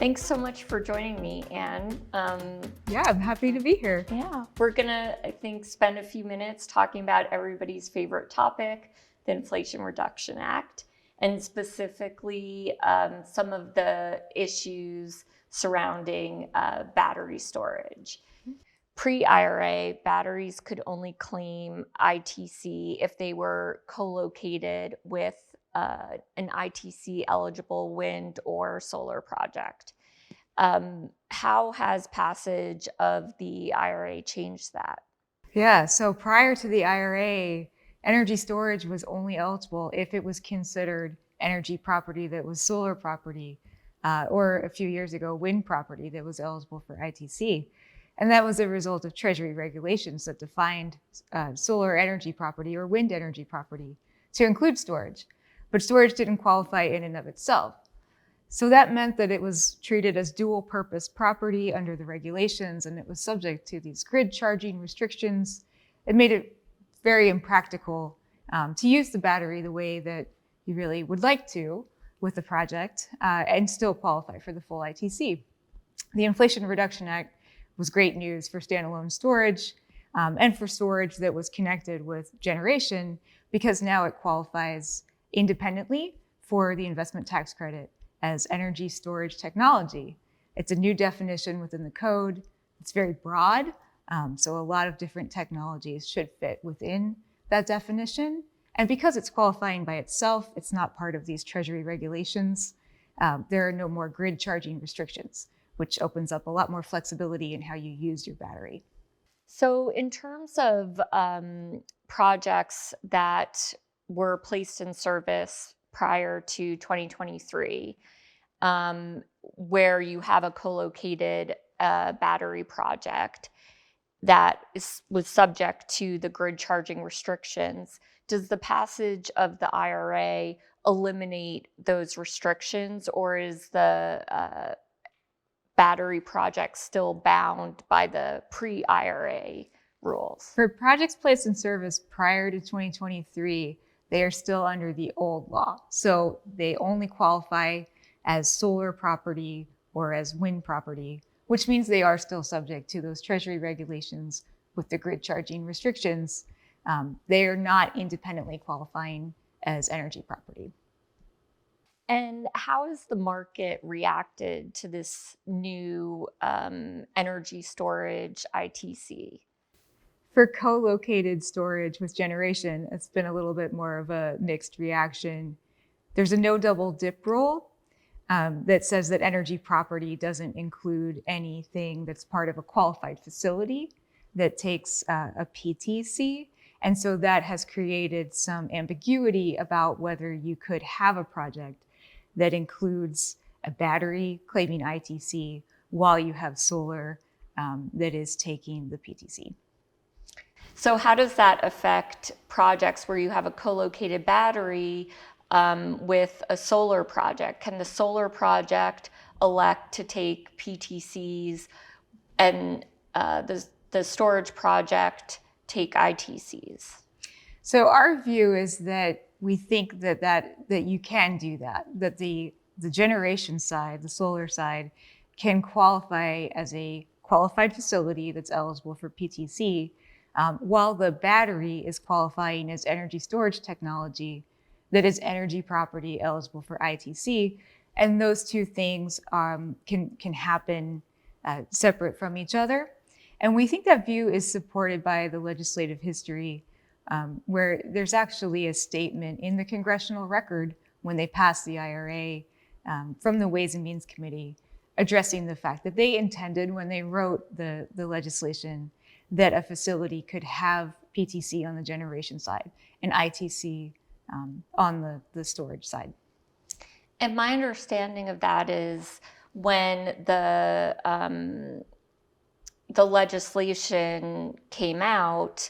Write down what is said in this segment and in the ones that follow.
Thanks so much for joining me, Anne. Yeah, I'm happy to be here. Yeah, we're gonna, I think, spend a few minutes talking about everybody's favorite topic, the Inflation Reduction Act, and specifically some of the issues surrounding battery storage. Pre-IRA, batteries could only claim ITC if they were co-located with an ITC eligible wind or solar project. How has passage of the IRA changed that? Yeah, so prior to the IRA, energy storage was only eligible if it was considered energy property that was solar property, or a few years ago, wind property that was eligible for ITC. And that was a result of Treasury regulations that defined solar energy property or wind energy property to include storage. But storage didn't qualify in and of itself. So that meant that it was treated as dual purpose property under the regulations, and it was subject to these grid charging restrictions. It made it very impractical to use the battery the way that you really would like to with the project and still qualify for the full ITC. The Inflation Reduction Act was great news for standalone storage and for storage that was connected with generation, because now it qualifies independently for the investment tax credit as energy storage technology. It's a new definition within the code. It's very broad, so a lot of different technologies should fit within that definition. And because it's qualifying by itself, it's not part of these Treasury regulations. There are no more grid charging restrictions, which opens up a lot more flexibility in how you use your battery. So in terms of projects that were placed in service prior to 2023, where you have a co-located battery project that was subject to the grid charging restrictions, does the passage of the IRA eliminate those restrictions, or is the battery project still bound by the pre-IRA rules? For projects placed in service prior to 2023, they are still under the old law. So they only qualify as solar property or as wind property, which means they are still subject to those Treasury regulations with the grid charging restrictions. They are not independently qualifying as energy property. And how has the market reacted to this new energy storage ITC? For co-located storage with generation, it's been a little bit more of a mixed reaction. There's a no double dip rule that says that energy property doesn't include anything that's part of a qualified facility that takes a PTC. And so that has created some ambiguity about whether you could have a project that includes a battery claiming ITC while you have solar that is taking the PTC. So how does that affect projects where you have a co-located battery with a solar project? Can the solar project elect to take PTCs and the storage project take ITCs? So our view is that we think that you can do that the generation side, the solar side, can qualify as a qualified facility that's eligible for PTC, while the battery is qualifying as energy storage technology that is energy property eligible for ITC. And those two things can happen separate from each other. And we think that view is supported by the legislative history, where there's actually a statement in the congressional record when they passed the IRA from the Ways and Means Committee addressing the fact that they intended, when they wrote the legislation, that a facility could have PTC on the generation side and ITC on the storage side. And my understanding of that is when the legislation came out,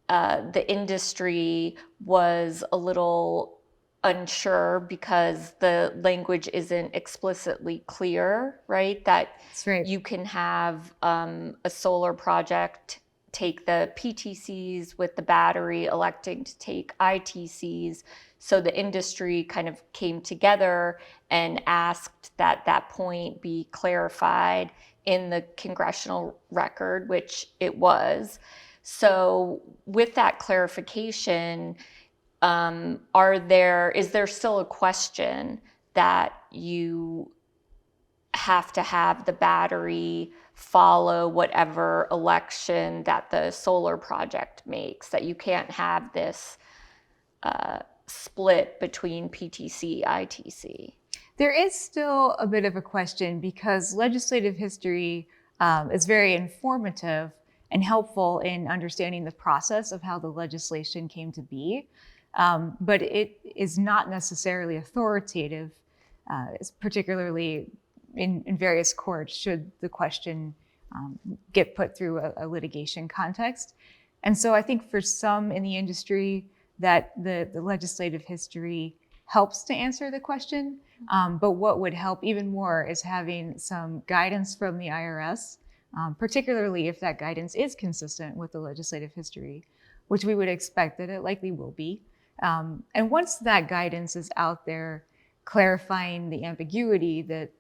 the industry was a little unsure because the language isn't explicitly clear, right? That That's right. You can have a solar project take the PTCs with the battery, electing to take ITCs. So the industry kind of came together and asked that that point be clarified in the congressional record, which it was. So with that clarification, is there still a question that you have to have the battery follow whatever election that the solar project makes, that you can't have this split between PTC, ITC? There is still a bit of a question because legislative history is very informative and helpful in understanding the process of how the legislation came to be. But it is not necessarily authoritative, particularly in various courts, should the question get put through a litigation context. And so I think for some in the industry that the legislative history helps to answer the question. But what would help even more is having some guidance from the IRS, particularly if that guidance is consistent with the legislative history, which we would expect that it likely will be. And once that guidance is out there, clarifying the ambiguity that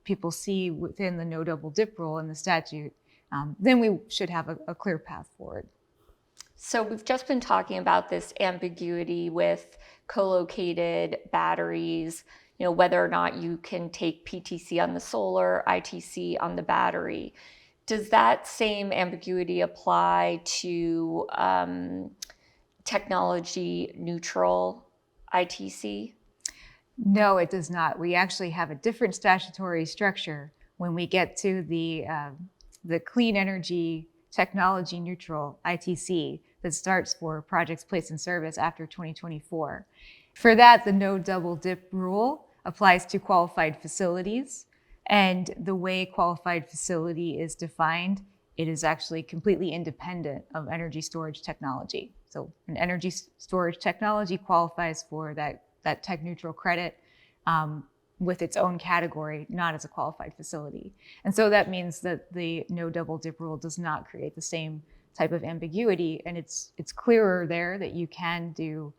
people see within the no double dip rule in the statute, then we should have a clear path forward. So we've just been talking about this ambiguity with co-located batteries, whether or not you can take PTC on the solar, ITC on the battery. Does that same ambiguity apply to technology neutral ITC? No, it does not. We actually have a different statutory structure when we get to the clean energy technology neutral ITC that starts for projects placed in service after 2024. For that, the no double dip rule applies to qualified facilities. And the way qualified facility is defined, it is actually completely independent of energy storage technology. So an energy storage technology qualifies for that tech neutral credit with its own category, not as a qualified facility. And so that means that the no double dip rule does not create the same type of ambiguity. And it's clearer there that you can do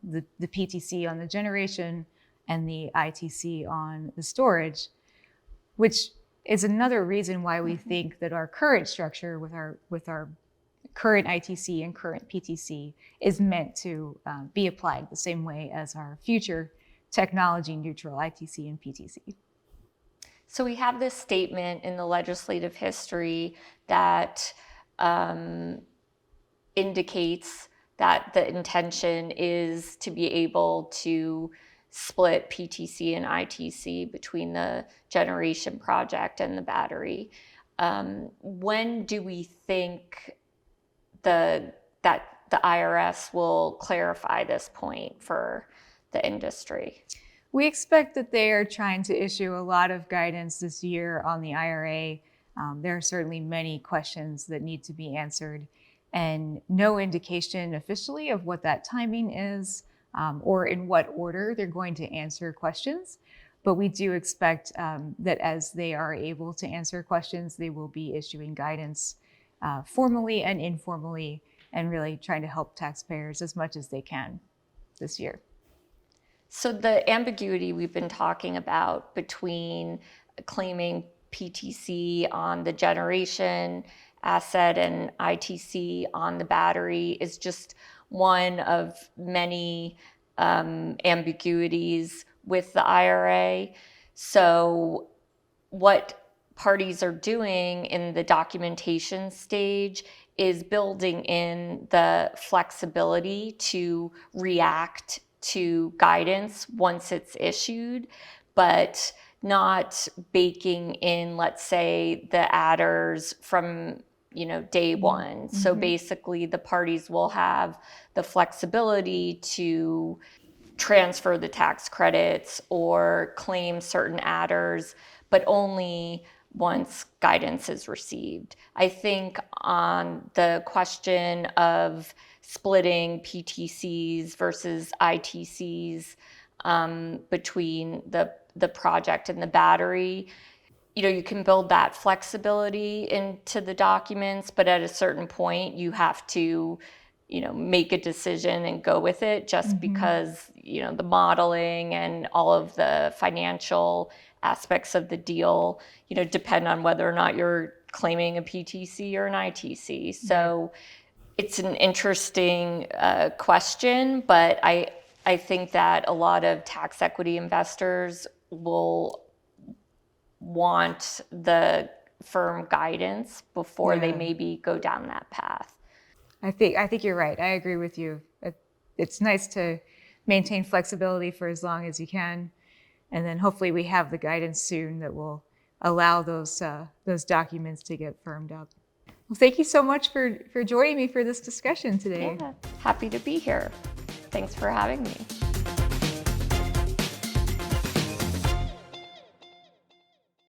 the PTC on the generation and the ITC on the storage, which is another reason why we think that our current structure with our current ITC and current PTC is meant to be applied the same way as our future technology neutral ITC and PTC. So we have this statement in the legislative history that indicates that the intention is to be able to split PTC and ITC between the generation project and the battery. When do we think that the IRS will clarify this point for the industry? We expect that they are trying to issue a lot of guidance this year on the IRA. There are certainly many questions that need to be answered, and no indication officially of what that timing is or in what order they're going to answer questions. But we do expect that as they are able to answer questions, they will be issuing guidance formally and informally, and really trying to help taxpayers as much as they can this year. So the ambiguity we've been talking about between claiming PTC on the generation asset and ITC on the battery is just one of many ambiguities with the IRA. So what parties are doing in the documentation stage is building in the flexibility to react to guidance once it's issued, but not baking in, let's say, the adders from day one. Mm-hmm. So basically the parties will have the flexibility to transfer the tax credits or claim certain adders, but only once guidance is received. I think on the question of splitting PTCs versus ITCs between the project and the battery, you can build that flexibility into the documents, but at a certain point you have to, make a decision and go with it just because, the modeling and all of the financial aspects of the deal, depend on whether or not you're claiming a PTC or an ITC. So it's an interesting question, but I think that a lot of tax equity investors will want the firm guidance before they maybe go down that path. I think you're right. I agree with you. It's nice to maintain flexibility for as long as you can, and then hopefully we have the guidance soon that will allow those documents to get firmed up. Well, thank you so much for joining me for this discussion today. Yeah, happy to be here. Thanks for having me.